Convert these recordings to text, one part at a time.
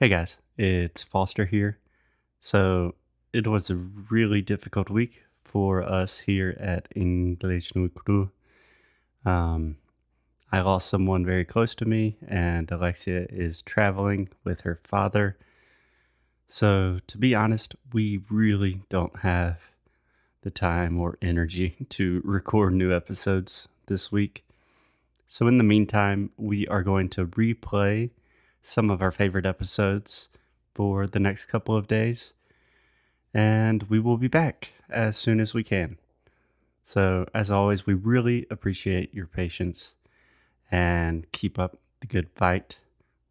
Hey guys, it's Foster here. So it was a really difficult week for us here at English no Cru. Um, I lost someone very close to me, and Alexia is traveling with her father. So to be honest, we really don't have the time or energy to record new episodes this week. So in the meantime, we are going to replay some of our favorite episodes for the next couple of days, and we will be back as soon as we can. So, as always, we really appreciate your patience and keep up the good fight.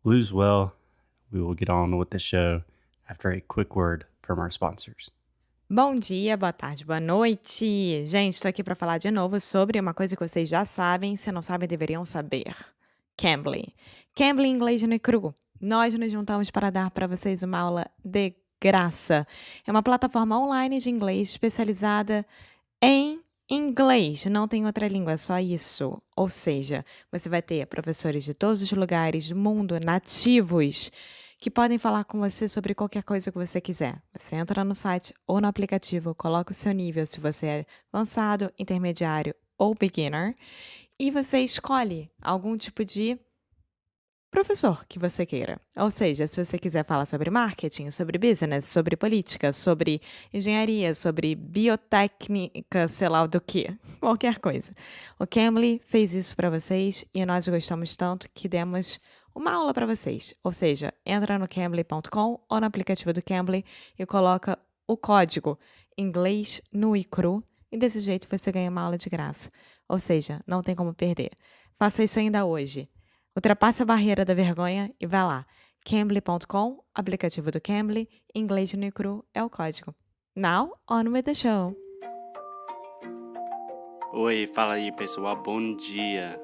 Lose well. We will get on with the show after a quick word from our sponsors. Bom dia, boa tarde, boa noite. Gente, estou aqui para falar de novo sobre uma coisa que vocês já sabem, se não sabem, deveriam saber. Cambly. Cambly em inglês no e cru. Nós nos juntamos para dar para vocês uma aula de graça. É uma plataforma online de inglês especializada em inglês. Não tem outra língua, é só isso. Ou seja, você vai ter professores de todos os lugares do mundo, nativos, que podem falar com você sobre qualquer coisa que você quiser. Você entra no site ou no aplicativo, coloca o seu nível, se você é avançado, intermediário ou beginner, e você escolhe algum tipo de professor que você queira. Ou seja, se você quiser falar sobre marketing, sobre business, sobre política, sobre engenharia, sobre biotécnica, sei lá do que, qualquer coisa. O Cambly fez isso para vocês e nós gostamos tanto que demos uma aula para vocês. Ou seja, entra no cambly.com ou no aplicativo do Cambly e coloca o código inglês nu e cru e desse jeito você ganha uma aula de graça. Ou seja, não tem como perder. Faça isso ainda hoje. Ultrapasse a barreira da vergonha e vá lá. Cambly.com, aplicativo do Cambly, inglês no e cru é o código. Now, on with the show. Oi, fala aí pessoal, bom dia.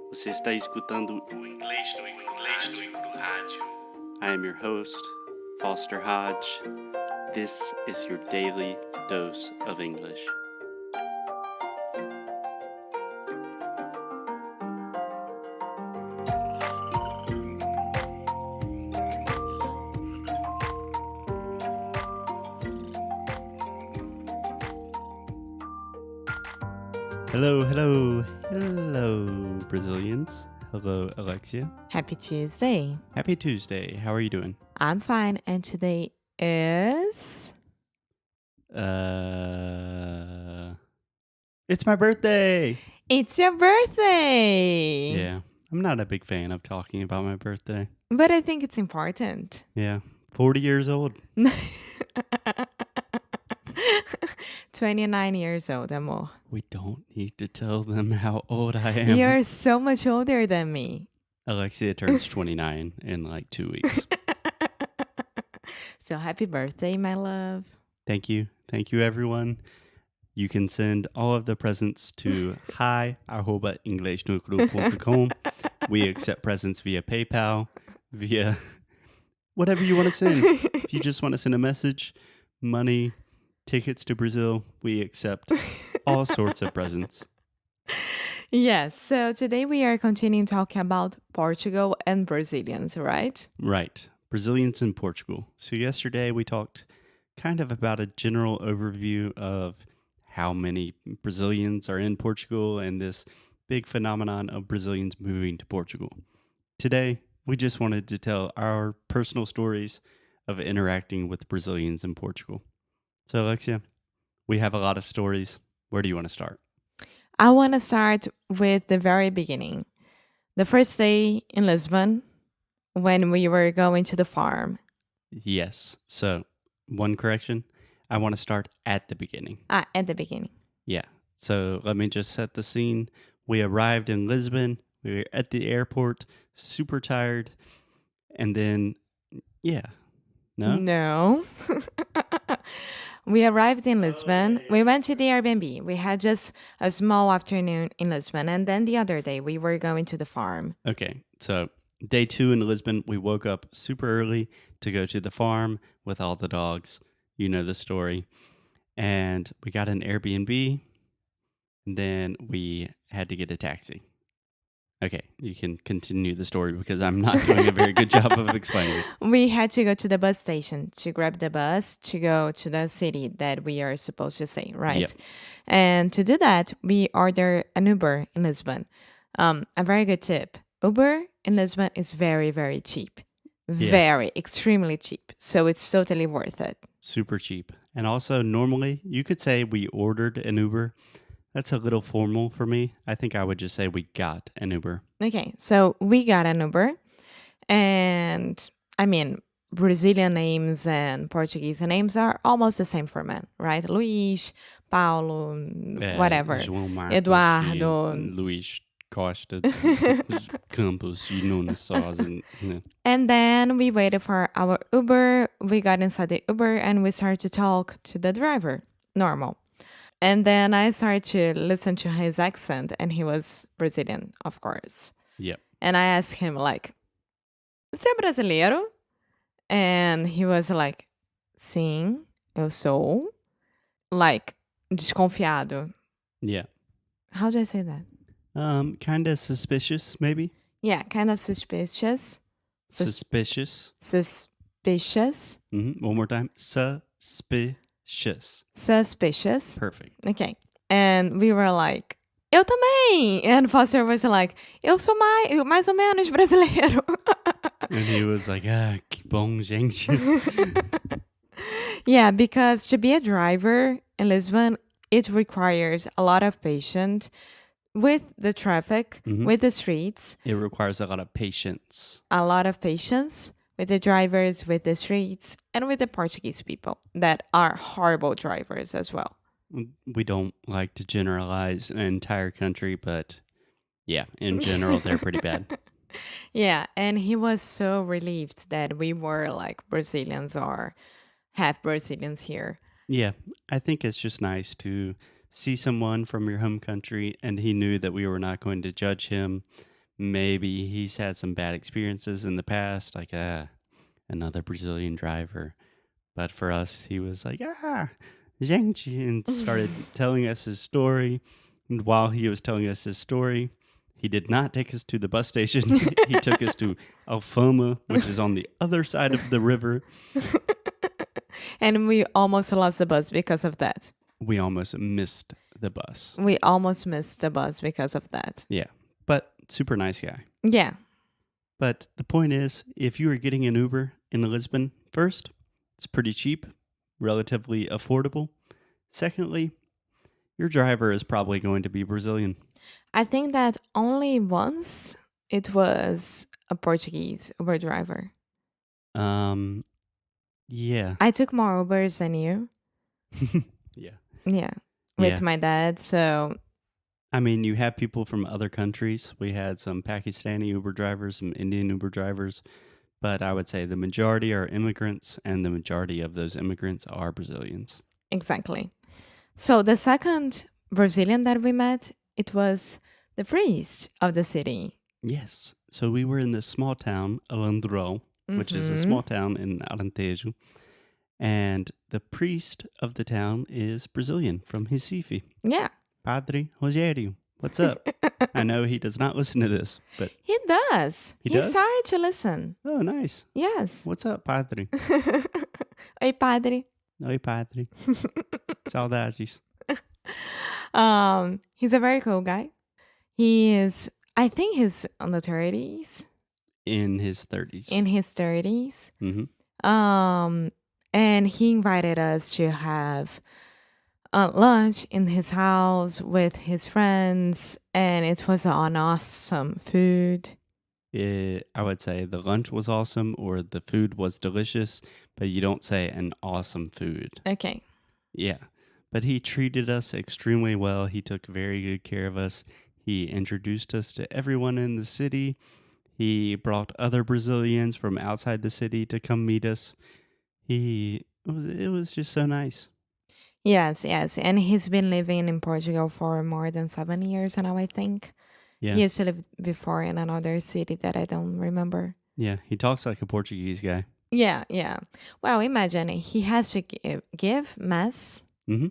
Você está escutando o Inglês no Cru Rádio. I am your host, Foster Hodge. This is your daily dose of English. Hello, Brazilians. Hello, Alexia. Happy Tuesday. Happy Tuesday. How are you doing? I'm fine, and today is... It's my birthday. It's your birthday! Yeah, I'm not a big fan of talking about my birthday. But I think it's important. Yeah, 40 years old. 29 years old, amor. We don't need to tell them how old I am. You're so much older than me. Alexia turns 29 in like 2 weeks. So happy birthday, my love. Thank you. Thank you, everyone. You can send all of the presents to hi@englishnucru.com. We accept presents via PayPal, via whatever you want to send. If you just want to send a message, money, tickets to Brazil, we accept all sorts of presents. Yes, so today we are continuing talking about Portugal and Brazilians, right? Right. Brazilians in Portugal. So yesterday we talked kind of about a general overview of how many Brazilians are in Portugal and this big phenomenon of Brazilians moving to Portugal. Today, we just wanted to tell our personal stories of interacting with Brazilians in Portugal. So, Alexia, we have a lot of stories. Where do you want to start? I want to start with the very beginning. The first day in Lisbon, when we were going to the farm. Yes. So, one correction. I want to start at the beginning. At the beginning. Yeah. So let me just set the scene. We arrived in Lisbon. We were at the airport, super tired. And then, yeah. No? No. We arrived in Lisbon. We went to the Airbnb. We had just a small afternoon in Lisbon. And then the other day, we were going to the farm. Okay. So day 2 in Lisbon, we woke up super early to go to the farm with all the dogs. You know the story. And we got an Airbnb. And then we had to get a taxi. Okay, you can continue the story because I'm not doing a very good job of explaining it. We had to go to the bus station to grab the bus to go to the city that we are supposed to say, Yep. right? And to do that, we order an Uber in Lisbon. A very good tip. Uber in Lisbon is very, very cheap. Yeah. Very, extremely cheap. So it's totally worth it. Super cheap. And also, normally, you could say we ordered an Uber. That's a little formal for me. I think I would just say we got an Uber. Okay, so we got an Uber. And I mean, Brazilian names and Portuguese names are almost the same for men, right? Luis, Paulo, whatever. João Marcos e Eduardo. Luís Costa Campos e Nunes Sousa. And then we waited for our Uber. We got inside the Uber and we started to talk to the driver. Normal. And then I started to listen to his accent, and he was Brazilian, of course. Yep. And I asked him, like, "Você é brasileiro?" And he was like, "Sim, eu sou." Like, desconfiado. Yeah. How do I say that? Kind of suspicious, maybe. Yeah, kind of suspicious. Suspicious. Suspicious. One more time. Suspicious. Suspicious. Perfect. Okay. And we were like, eu também. And Foster was like, eu sou mais ou menos brasileiro. And he was like, que bom, gente. Yeah, because to be a driver in Lisbon, it requires a lot of patience with the traffic, with the streets, It requires a lot of patience. a lot of patience with the drivers, with the streets, and with the Portuguese people that are horrible drivers as well. We don't like to generalize an entire country, but yeah, in general, they're pretty bad. Yeah, and he was so relieved that we were like Brazilians or half Brazilians here. Yeah, I think it's just nice to see someone from your home country, and he knew that we were not going to judge him. Maybe he's had some bad experiences in the past, like another Brazilian driver. But for us, he was like, gente, and started telling us his story. And while he was telling us his story, he did not take us to the bus station. He took us to Alfama, which is on the other side of the river. And we almost lost the bus because of that. We almost missed the bus. We almost missed the bus because of that. Yeah, but super nice guy. Yeah. But the point is, if you are getting an Uber in Lisbon, first, it's pretty cheap, relatively affordable. Secondly, your driver is probably going to be Brazilian. I think that only once it was a Portuguese Uber driver. Yeah. I took more Ubers than you. Yeah. Yeah. With Yeah. my dad. So I mean, you have people from other countries. We had some Pakistani Uber drivers, some Indian Uber drivers, but I would say the majority are immigrants, and the majority of those immigrants are Brazilians. exactly. So the second Brazilian that we met, it was the priest of the city. Yes. So we were in this small town, Alandro, which is a small town in Alentejo. And the priest of the town is Brazilian from Recife. Yeah. Padre Rogério. What's up? I know he does not listen to this, but He does. He He does? started to listen. oh, nice. Yes. What's up, Padre? Oi, padre. Oi, Padre. Saudades. He's a very cool guy. He is, I think he's on the 30s. In his 30s. In his 30s. hmm And he invited us to have lunch in his house with his friends, and it was an awesome food. I would say the lunch was awesome or the food was delicious, but you don't say an awesome food. Okay. Yeah. But he treated us extremely well. He took very good care of us. He introduced us to everyone in the city. He brought other Brazilians from outside the city to come meet us. It was just so nice. Yes, yes. And he's been living in Portugal for more than 7 years now, I think. Yeah. He used to live before in another city that I don't remember. Yeah. He talks like a Portuguese guy. Yeah, yeah. Well, imagine he has to give mass. Mm-hmm.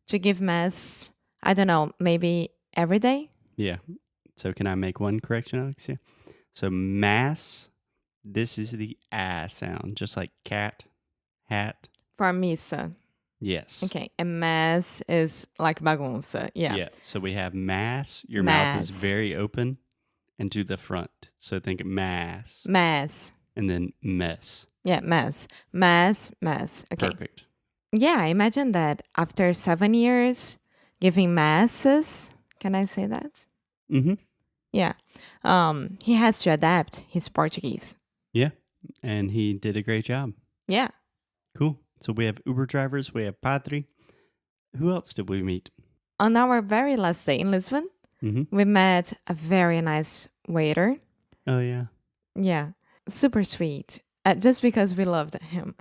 To give mass, I don't know, maybe every day? Yeah. So can I make one correction, Alexia? So mass, this is the ah sound, just like cat, hat. For missa. Yes. Okay. And mass is like bagunça. Yeah. Yeah. So we have mass. Your mouth is Mass. very open and to the front. So think mass. Mass. And then mess. Yeah, mass. Mass. Okay. Perfect. Yeah, imagine that after 7 years giving masses. Can I say that? Mm-hmm. Yeah. He has to adapt his Portuguese. Yeah. And he did a great job. Yeah. Cool. So we have Uber drivers. We have Padre. Who else did we meet? On our very last day in Lisbon, Mm-hmm. we met a very nice waiter. Oh, yeah. Yeah. Super sweet. Just because we loved him.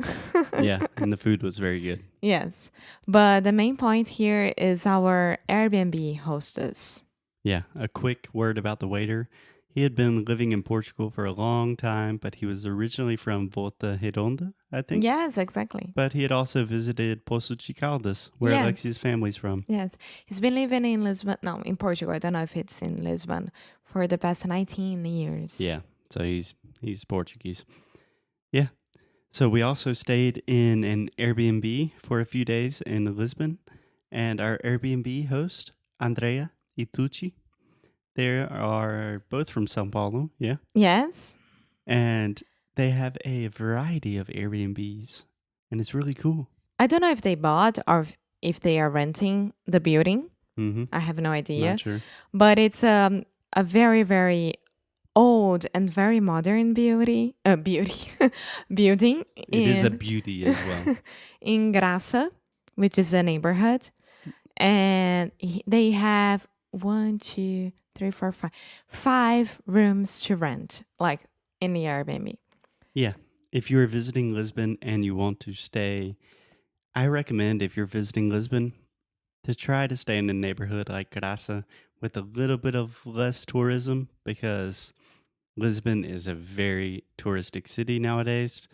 Yeah. And the food was very good. Yes. But the main point here is our Airbnb hostess. Yeah. A quick word about the waiter. He had been living in Portugal for a long time, but he was originally from Volta Redonda, I think. Yes, exactly. But he had also visited Poços de Caldas, where Yes. Alexia's family's from. Yes. He's been living in Lisbon. No, in Portugal. I don't know if it's in Lisbon for the past 19 years. Yeah. So he's Portuguese. Yeah. So we also stayed in an Airbnb for a few days in Lisbon, and our Airbnb host, Andrea Itucci, they are both from São Paulo, yeah, Yes. and they have a variety of Airbnbs, and it's really cool. I don't know if they bought or if they are renting the building. Mm-hmm. I have no idea. Not sure. But it's a very, very old and very modern building. Building. It is a beauty as well. In Graça, which is a neighborhood. And they have 5 rooms to rent, like in the Airbnb. Yeah. If you are visiting Lisbon and you want to stay, I recommend if you're visiting Lisbon to try to stay in a neighborhood like Graça with a little bit of less tourism, because Lisbon is a very touristic city nowadays.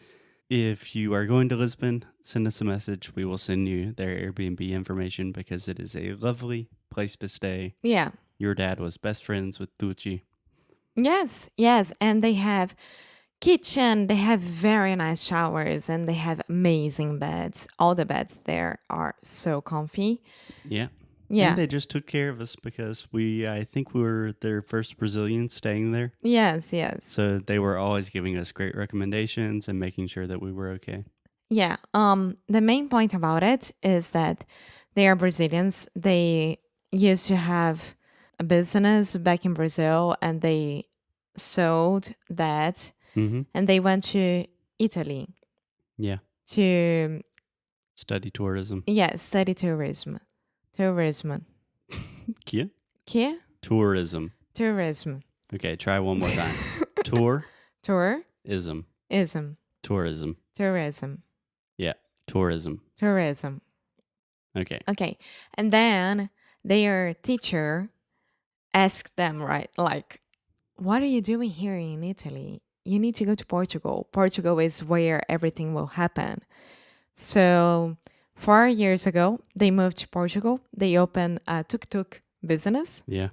If you are going to Lisbon, send us a message. We will send you their Airbnb information because it is a lovely place to stay. Yeah. Your dad was best friends with Tucci. Yes. And they have kitchen, they have very nice showers, and they have amazing beds. All the beds there are so comfy. Yeah. Yeah. And they just took care of us because I think we were their first Brazilians staying there. Yes. So they were always giving us great recommendations and making sure that we were okay. Yeah. The main point about it is that they are Brazilians. They used to have a business back in Brazil and they sold that Mm-hmm. and they went to Italy. Yeah. To Study tourism. study tourism. Kia? Que? Tourism. Tourism. Okay, try one more time. Tourism. Tourism. Tourism. Yeah, tourism. Okay. Okay. And then their teacher asked them, right, like, what are you doing here in Italy? You need to go to Portugal. Portugal is where everything will happen. So 4 years ago, they moved to Portugal. They opened a tuk-tuk business. Yeah.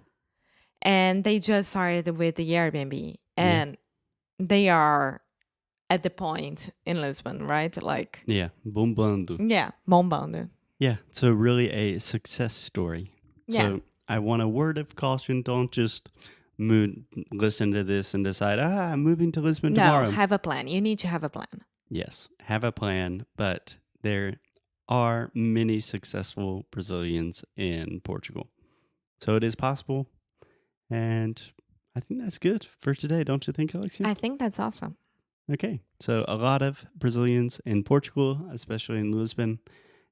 And they just started with the Airbnb. And they are at the point in Lisbon, right? Like, Yeah, bombando. yeah, bombando. Yeah, so really a success story. Yeah. So I want a word of caution. Don't just listen to this and decide, I'm moving to Lisbon tomorrow. No, have a plan. You need to have a plan. Yes, have a plan, but there are many successful Brazilians in Portugal. So it is possible, and I think that's good for today, don't you think, Alexia? I think that's awesome. Okay, so a lot of Brazilians in Portugal, especially in Lisbon,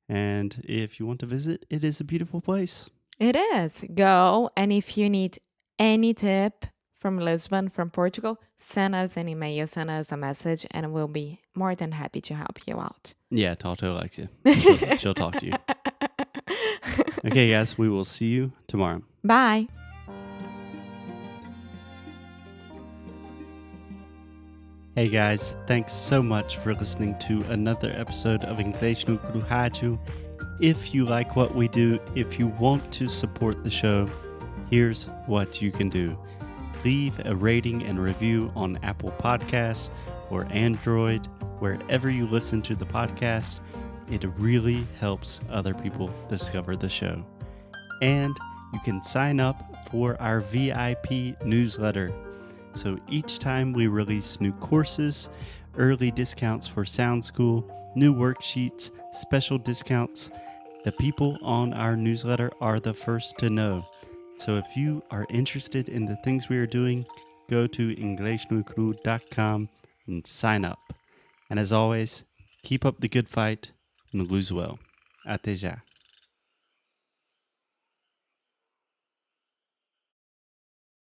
and if you want to visit, it is a beautiful place. It is. Go, and if you need any tip from Lisbon, from Portugal, send us an email, send us a message, and we'll be more than happy to help you out. Yeah, talk to Alexia. She'll talk to you. Okay, guys, we will see you tomorrow. Bye. Hey guys, thanks so much for listening to another episode of Inglês no Cru Rádio. If you like what we do, if you want to support the show, here's what you can do. leave a rating and review on Apple Podcasts or Android, wherever you listen to the podcast. It really helps other people discover the show. And you can sign up for our VIP newsletter. So each time we release new courses, early discounts for Sound School, new worksheets, special discounts, the people on our newsletter are the first to know. So if you are interested in the things we are doing, go to inglesnuecru.com and sign up. And as always, keep up the good fight and lose well. Até já.